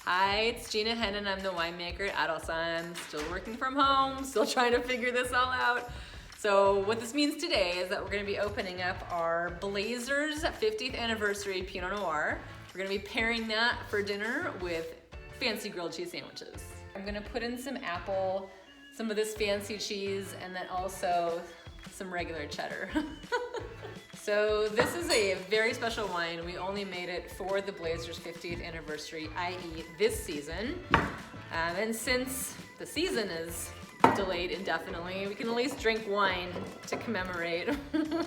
Hi, it's Gina Hennen. I'm the winemaker at Adelsheim. Still working from home, still trying to figure this all out. So what this means today is that we're gonna be opening up our Blazers 50th Anniversary Pinot Noir. We're gonna be pairing that for dinner with fancy grilled cheese sandwiches. I'm gonna put in some apple, some of this fancy cheese, and then also some regular cheddar. So this is a very special wine. We only made it for the Blazers 50th anniversary, i.e. this season. And since the season is delayed indefinitely, we can at least drink wine to commemorate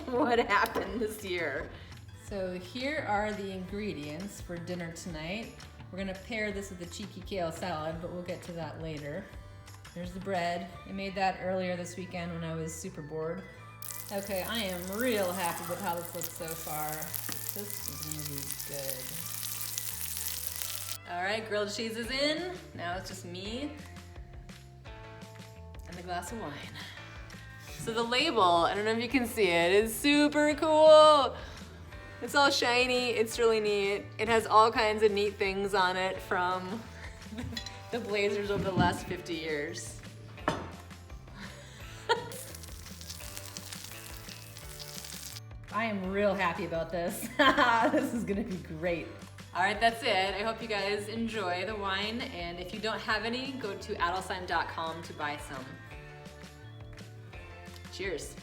what happened this year. So here are the ingredients for dinner tonight. We're gonna pair this with a cheeky kale salad, but we'll get to that later. There's the bread. I made that earlier this weekend when I was super bored. Okay, I am real happy with how this looks so far. This is gonna be good. All right, grilled cheese is in. Now it's just me and the glass of wine. So the label, I don't know if you can see it, is super cool. It's all shiny, it's really neat. It has all kinds of neat things on it from the Blazers over the last 50 years. I am real happy about this. This is gonna be great. All right, that's it. I hope you guys enjoy the wine, and if you don't have any, go to adelsheim.com to buy some. Cheers.